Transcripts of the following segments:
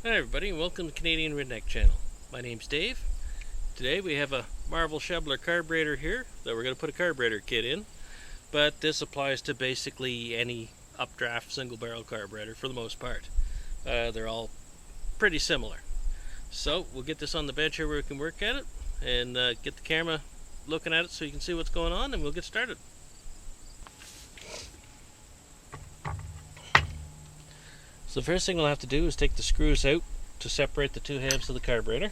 Hi everybody, and welcome to Canadian Redneck Channel. My name's Dave. Today we have a Marvel Schebler carburetor here that we're going to put a carburetor kit in, but this applies to basically any updraft single barrel carburetor for the most part. They're all pretty similar. So we'll get this on the bench here where we can work at it and get the camera looking at it so you can see what's going on, and we'll get started. So the first thing we'll have to do is take the screws out to separate the two halves of the carburetor.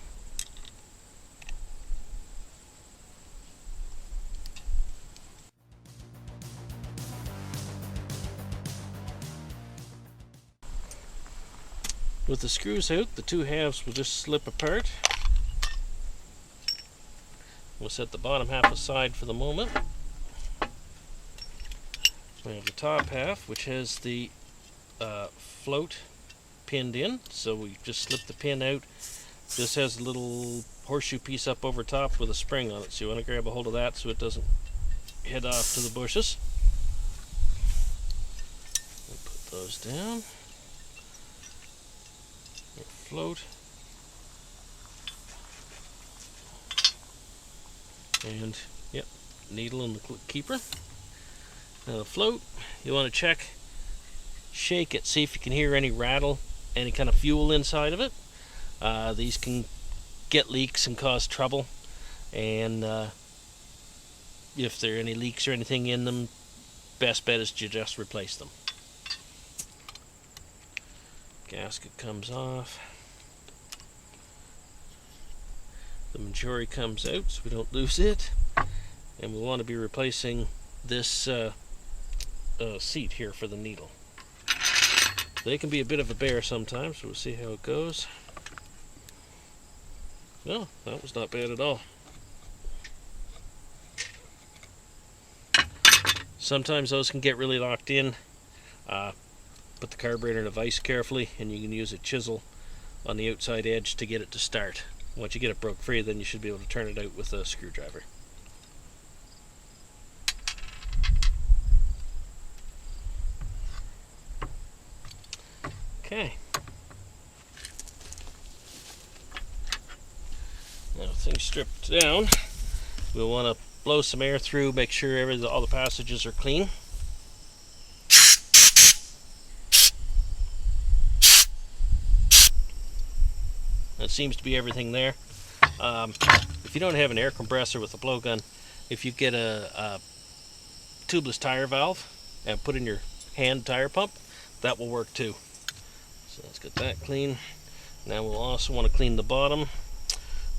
With the screws out, the two halves will just slip apart. We'll set the bottom half aside for the moment. We have the top half, which has the float pinned in, so we just slip the pin out. This has a little horseshoe piece up over top with a spring on it, so you want to grab a hold of that so it doesn't head off to the bushes. We'll put those down. Float. And yep, needle in the keeper. Now the float, you want to check, shake it, see if you can hear any rattle, any kind of fuel inside of it. These can get leaks and cause trouble, and if there are any leaks or anything in them, best bet is to just replace them. Gasket comes off. The majority comes out so we don't lose it, and we'll want to be replacing this seat here for the needle. They can be a bit of a bear sometimes, so we'll see how it goes. No, that was not bad at all. Sometimes those can get really locked in. Put the carburetor in a vise carefully, and you can use a chisel on the outside edge to get it to start. Once you get it broke free, then you should be able to turn it out with a screwdriver. Okay. Now things stripped down, we'll want to blow some air through, make sure all the passages are clean. That seems to be everything there. If you don't have an air compressor with a blowgun, if you get a tubeless tire valve and put in your hand tire pump, that will work too. So let's get that clean. Now we'll also want to clean the bottom.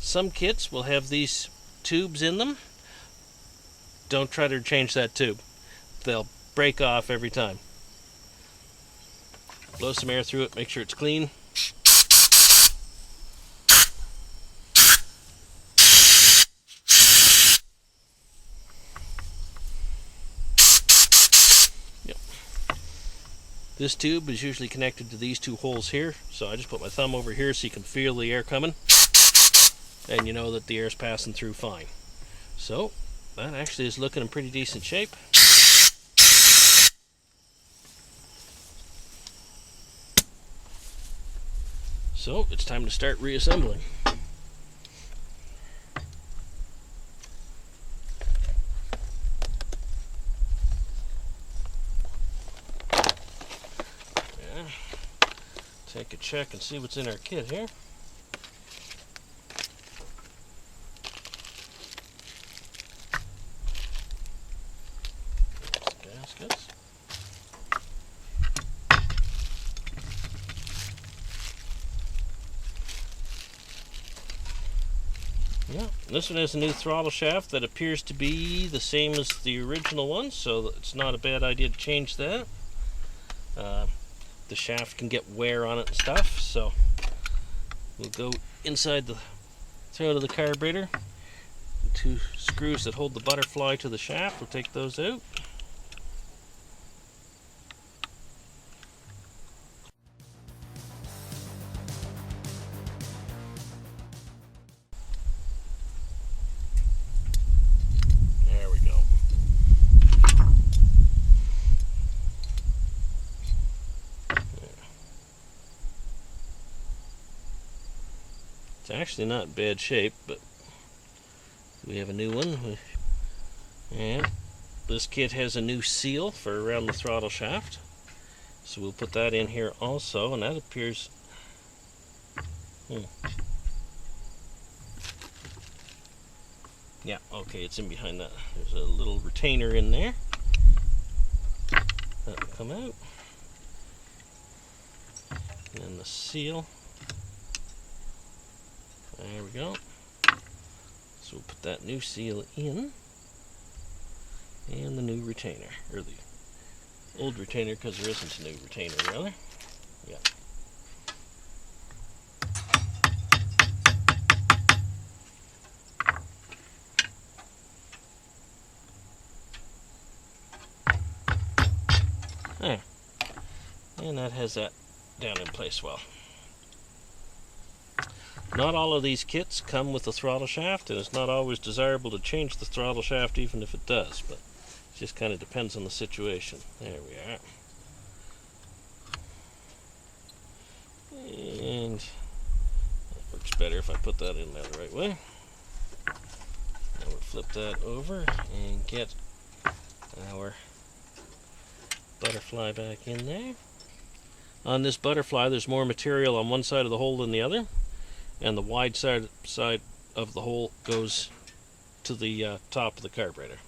Some kits will have these tubes in them. Don't try to change that tube. They'll break off every time. Blow some air through it, make sure it's clean. This tube is usually connected to these two holes here, so I just put my thumb over here so you can feel the air coming, and you know that the air is passing through fine. So that actually is looking in pretty decent shape. So it's time to start reassembling. Take a check and see what's in our kit here. Gaskets. Yeah, this one has a new throttle shaft that appears to be the same as the original one, so it's not a bad idea to change that. The shaft can get wear on it and stuff, so we'll go inside the throat of the carburetor. The two screws that hold the butterfly to the shaft, we'll take those out. There we go. It's actually not in bad shape, but we have a new one. And this kit has a new seal for around the throttle shaft. So we'll put that in here also, and that appears... Yeah, okay, it's in behind that. There's a little retainer in there. That will come out. And the seal. There we go. So we'll put that new seal in. And the new retainer. Or the old retainer, because there isn't a new retainer, really. Yeah. There. And that has that down in place well. Not all of these kits come with a throttle shaft, and it's not always desirable to change the throttle shaft even if it does, but it just kind of depends on the situation. There we are. And that works better if I put that in there the right way. Now we'll flip that over and get our butterfly back in there. On this butterfly, there's more material on one side of the hole than the other, and the wide side of the hole goes to the top of the carburetor.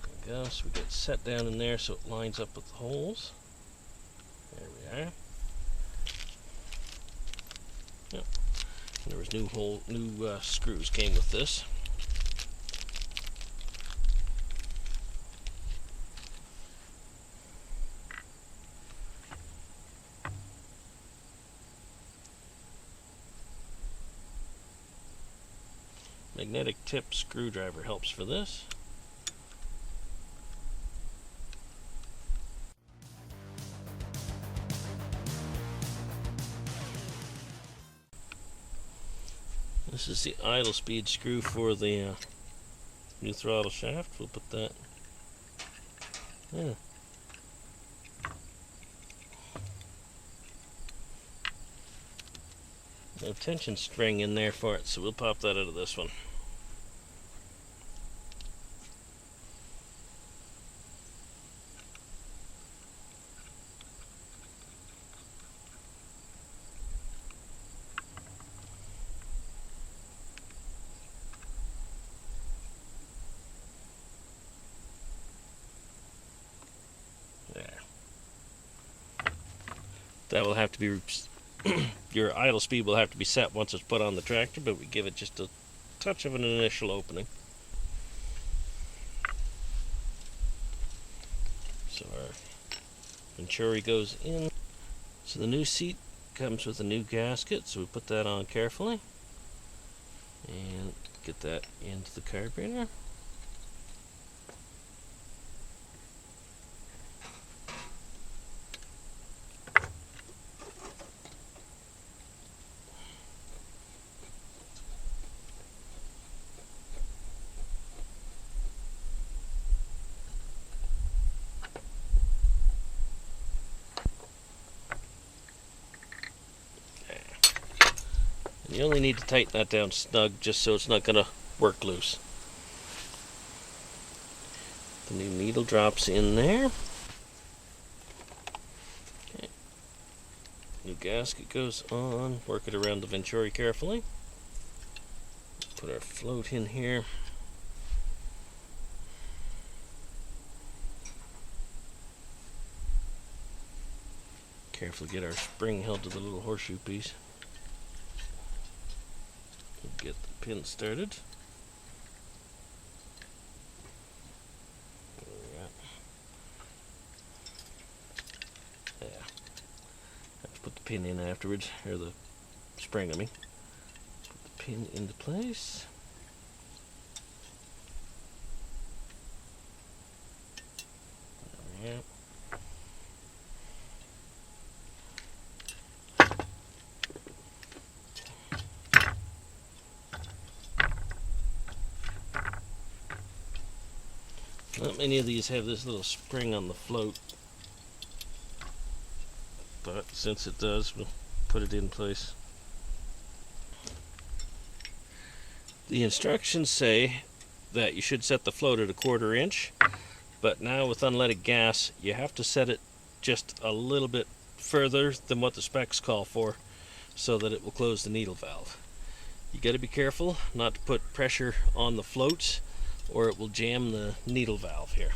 There we go. So we get set down in there so it lines up with the holes. There we are. Yep. And there was new screws came with this. Magnetic tip screwdriver helps for this. This is the idle speed screw for the new throttle shaft. We'll put that. Yeah. No tension string in there for it, so we'll pop that out of this one. That will have to be, your idle speed will have to be set once it's put on the tractor, but we give it just a touch of an initial opening. So our Venturi goes in. So the new seat comes with a new gasket, so we put that on carefully. And get that into the carburetor. You only need to tighten that down snug just so it's not going to work loose. The new needle drops in there. Okay. New gasket goes on. Work it around the Venturi carefully. Put our float in here. Carefully get our spring held to the little horseshoe piece. Get the pin started. Yeah. Have to put the pin in afterwards, or the spring, I mean. Put the pin into place. There we go. Not many of these have this little spring on the float. Since it does, we'll put it in place. The instructions say that you should set the float at 1/4 inch, but now with unleaded gas you have to set it just a little bit further than what the specs call for so that it will close the needle valve. You got to be careful not to put pressure on the floats or it will jam the needle valve here.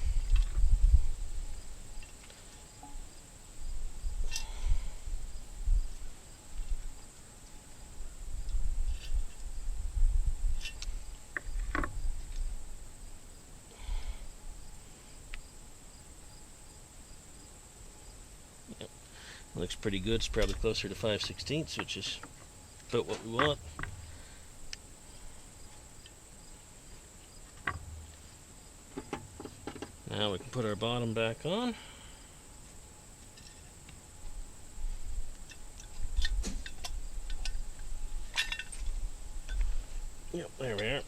Looks pretty good. It's probably closer to 5/16, which is about what we want. Now we can put our bottom back on. Yep, there we are.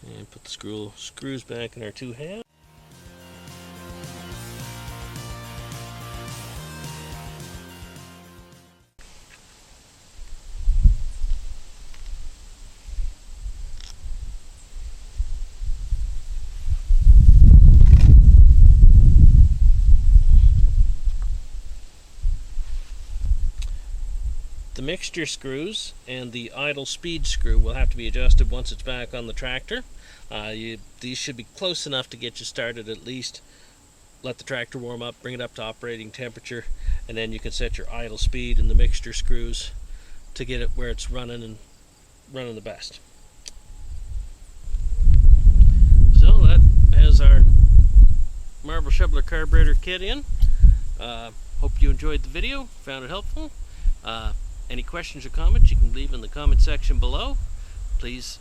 And put the screws back in our 2 halves. The mixture screws and the idle speed screw will have to be adjusted once it's back on the tractor. These should be close enough to get you started at least. Let the tractor warm up, bring it up to operating temperature, and then you can set your idle speed and the mixture screws to get it where it's running and running the best. So that has our Marvel Schebler carburetor kit in. Hope you enjoyed the video, found it helpful. Any questions or comments you can leave in the comment section below. Please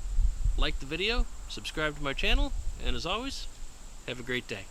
like the video, subscribe to my channel, and as always, have a great day.